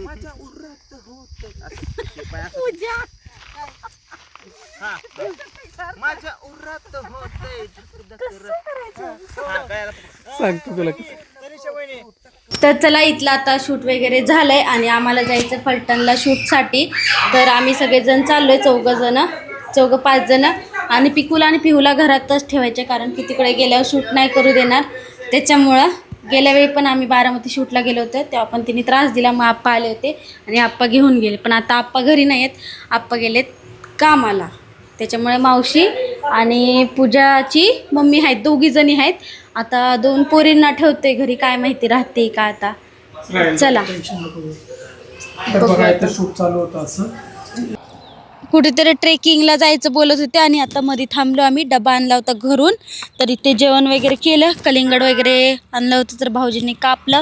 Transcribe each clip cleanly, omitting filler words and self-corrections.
माझ्या उरात होते माझ्या उरात होते सांगतो तुला. तर चला इथला आता शूट वगैरे झालंय आणि आम्हाला जायचं फलटणला शूटसाठी. तर आम्ही सगळेजण चाललोय, चौघं 5 जण. आणि पिकूला आणि पिहूला घरातच ठेवायचे, कारण की तिकडे गेल्यावर शूट नाही करू देणार. त्याच्यामुळं गेल्या वेळी पण आम्ही बारामती शूटला गेलो होतो, तेव्हा पण तिने त्रास दिला. मग आप्पा आले होते आणि आप्पा घेऊन गेले. पण आता आप्पा घरी नाही आहेत, आप्पा गेलेत कामाला. त्याच्यामुळे मावशी आणि पूजाची मम्मी आहेत, 2 जणी आहेत. आता 2 पोरींना ठेवते घरी, काय माहिती राहते का आता. चला शूट चालू होतं असं. कुठेतरी ट्रेकिंगला जायचं बोलत होते आणि आता मध्ये थांबलो आम्ही. डबा आणला होता घरून, तर इथे जेवण वगैरे केलं. कलिंगड वगैरे आणलं होतं तर भाऊजींनी कापलं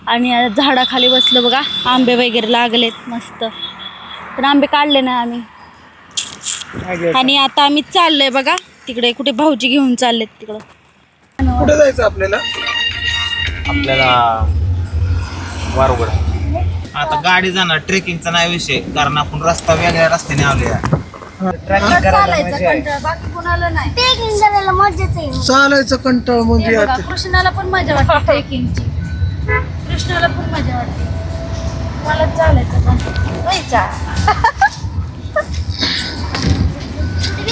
आणि झाडाखाली बसलं बघा. आंबे वगैरे लागलेत मस्त, पण आंबे काढले नाही आम्ही. आणि आता आम्ही चाललोय बघा तिकडे, कुठे भाऊजी घेऊन चाललेत तिकडं. कुठे जायचं आपल्याला? वारुगड. आता गाडी जाणार, ट्रेकिंगचा नाही विषय, कारण आपण रस्ता वेगळ्या रस्त्याने आलोय. बाकी कुणाला नाही. चालायचं कंटाळ म्हणजे कृष्णाला पण मजा वाटते ट्रेकिंगची, कृष्णाला पण मजा वाटते. मला चालायचं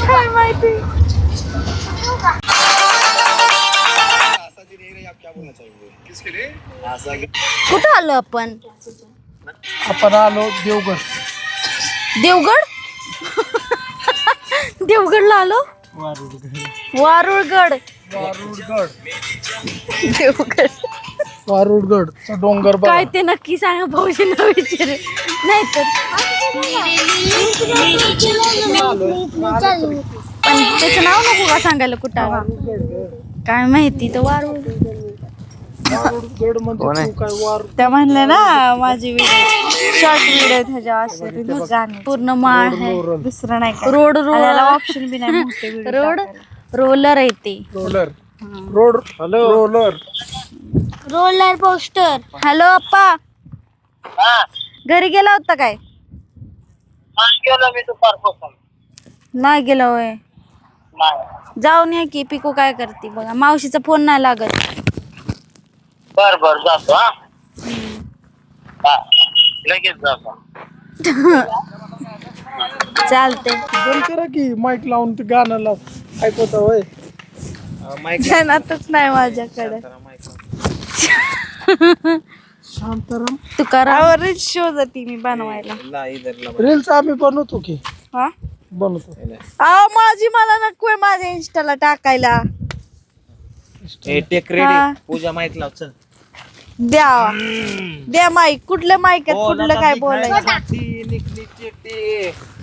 काय माहिती. कुठं आलो आपण? आलो देवगड. देवगडला आलो. वारुळगड. देवगड वारुळगडचा डोंगर काय ते नक्की सांगा, भाऊजींना विचार. नाही तर पण त्याचं नाव नको का सांगायला कुठं, काय माहिती. तर वारुळगड म्हणजे त्या म्हणलं ना, माझी व्हिडिओ शॉर्ट व्हिडिओ पूर्ण माळ आहे, दुसरं नाही का. रोड ऑप्शन बी नाही. रोलर आहे ते. Roller poster. हॅलो अप्पा, घरी गेला होता काय? नाही गेला होय. जाऊन या की. पिको काय करते बघा, मावशीचा फोन नाही लागत. बर जातो. लगेच जातो. चालते. बंद करा की माईक लावून ते गाणं लाव ऐकवता होय. ध्यानातच नाही माझ्याकडे. शांताराम तुकाराम शोध ती मी बनवायला. रील्स आम्ही बनवतो की. हा बनवतो. माझी मला नकोय माझ्या इंस्टाला टाकायला. Take ready. पूजा माईक लाव, चल. द्या माईक. कुठलं माईक आहे, कुठलं काय बोलायचं.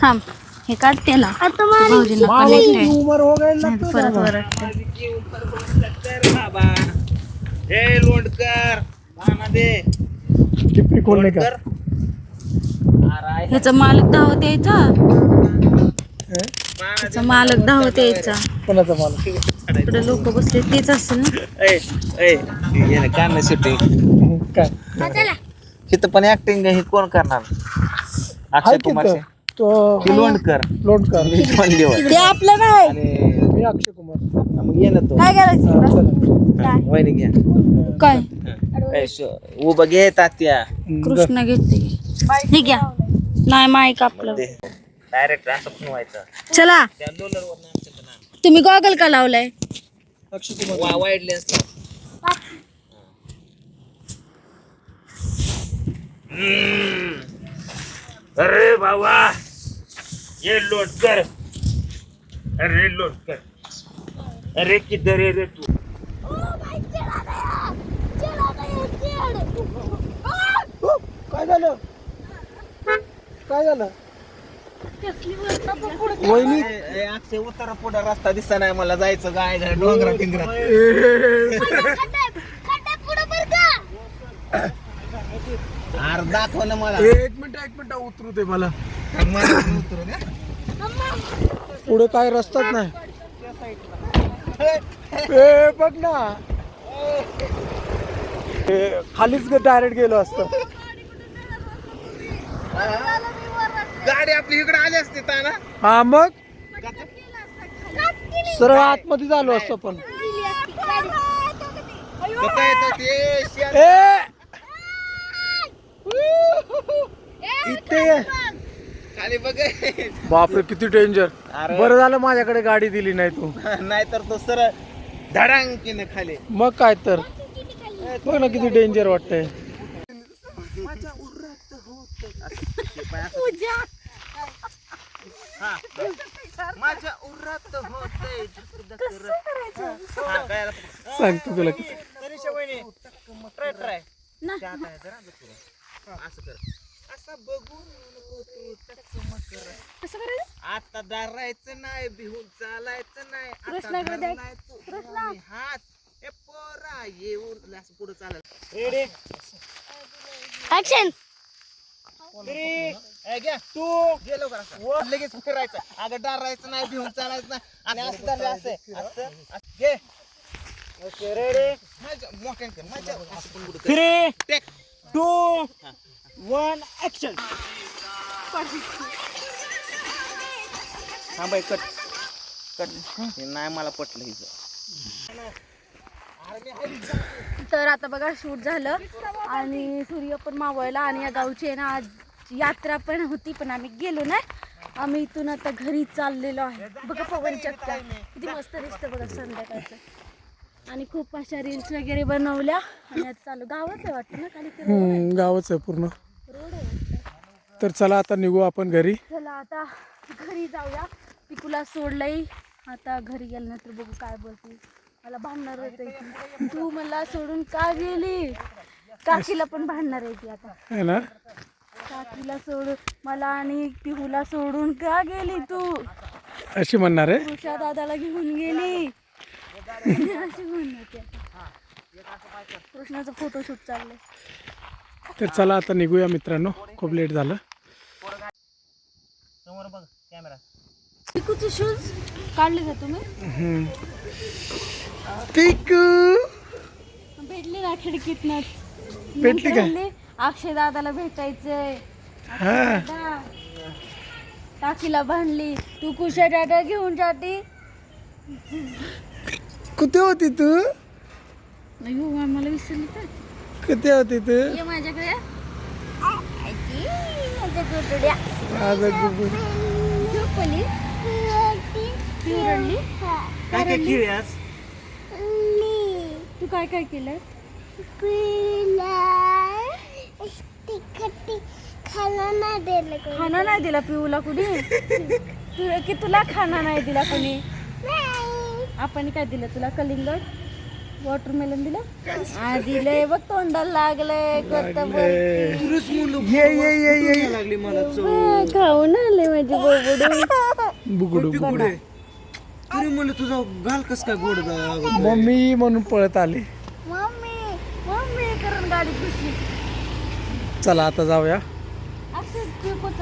थांब हे काढते ना उमर हो गई परत वर. ह्याचा मालक धावत यायचा. ह्याचा मालक धावत यायचा. कोणाचा मालक? इकडे लोक बसले तेच असेल ना. कान शूटिंग काय इथं पण ऍक्टिंग हे कोण करणार? अक्षय कुमार. लोणकर. ते आपलं नाही. मी अक्षय कुमार. मग ये ना तो. काय करायचं? वहिनी घ्या. काय उभं घे तात्या. कृष्ण घेते. हे घ्या. नाही माईक आपलं. डायरेक्ट असं बनवायचं. चला. तुम्ही गॉगल का लावलाय? अक्षय कुमार. Wide lens. अरे बाबा, ये लोड कर. अरे लोड कर. अरे किधर है रे तू? काय झालं? काय झालं? वहिनी अक्षय उतारा पुढे रस्ता दिसता नाही मला, जायचं गाय डोंगरा टिंगरा. अरे दाखव ना मला. एक मिनिट उतरू दे मला. पुढे काय रस्ताच नाही. बघ ना, खालीच डायरेक्ट गेलो असतो. गाडी आपली इकडे आली असते ता ना. हा मग सरळ आतमध्ये झालो असतो पण कसं येतं ते शेण. ए इथे ये. खाली बघ. बापरे किती डेंजर. अरे. बरं झालं माझ्याकडे गाडी दिली नाही तू. नाहीतर तो सरळ धडांकीने खाली. मग काय तर बघ ना किती डेंजर वाटतंय. माझ्या उरात होते. सांग तू तुला कसं. असं कर. असं बघून आता धरायचं नाही, भिवून चालायचं नाही. आता धरलाय तू आणि हात ए पोरा येऊन असं पुढे चालायचं. Ready action. तू गेलो का लगेच फिरायचं. अगं डरायचं नाही, भिवून चालायचं नाही. आणि असं धरलं असं असं घे. Okay ready. माझ्या मोठ्यानं माझ्या असं पण पुढे 3 टेक 2 1 ऍक्शन. हा बाई कट कट. नाही मला पटलं हिचं. तर आता बघा शूट झालं आणि सूर्य पण मावळला आणि या गावची आहे ना आज यात्रा पण होती पण आम्ही गेलो नाही. आम्ही इथून आता घरी चाललेलो आहे. बघा पवन चक्क्या किती मस्त दिसतं बघा संध्याकाळचं. आणि खूप अशा रील्स वगैरे बनवल्या आणि आता चालू गावच आहे वाटतं ना खाली गावच आहे पूर्ण. रोड आहे. तर चला आता निघू आपण घरी. चला आता घरी जाऊया. पिकूला सोडलंय. आता घरी गेल्यानंतर बघू काय बोलते. मला भांडणार होते तू मला सोडून का गेली. काकीला पण भांडणार आहे ती आता. है ना. काकीला सोडून मला आणि पिहूला सोडून का गेली तू. अशी म्हणणार आहे. कृषा दादाला घेऊन गेली अशी म्हणणार ती आता. कृष्णाचं फोटोशूट चाललंय. तर चला आता निघूया मित्रांनो. खूप लेट झालं. समोर बघ कॅमेरा. पिकूचे शूज काढले का तुम्ही. पिकू भेटली ना खिडकीतनं. भेटली का? म्हणले, अक्षय दादाला भेटायचंय. हा काकीला भांडली तू कुशा दादा घेऊन जाते. कुठे होती तू. मला विसरली का. कुठे होती तू. ये माझ्याकडे. माझा गुबू. झोपली तू रडली. काय काय खेळ तू काय काय केलं. खाना नाही दिला पिऊला कुणी. की तुला खाना नाही दिला कुणी. आपण काय दिलं तुला. कलिंगड वॉटरमेलन दिलं. दिलंय बघ तोंडाला लागलंय. लागली मला खाऊन आले माझी बुगडू. तरी म्हणलं तुझा गाल कस काय गोड. मम्मी म्हणून पळत आली. मम्मी मम्मी करून गाडीत बसली. चला आता जाऊया. असं बघ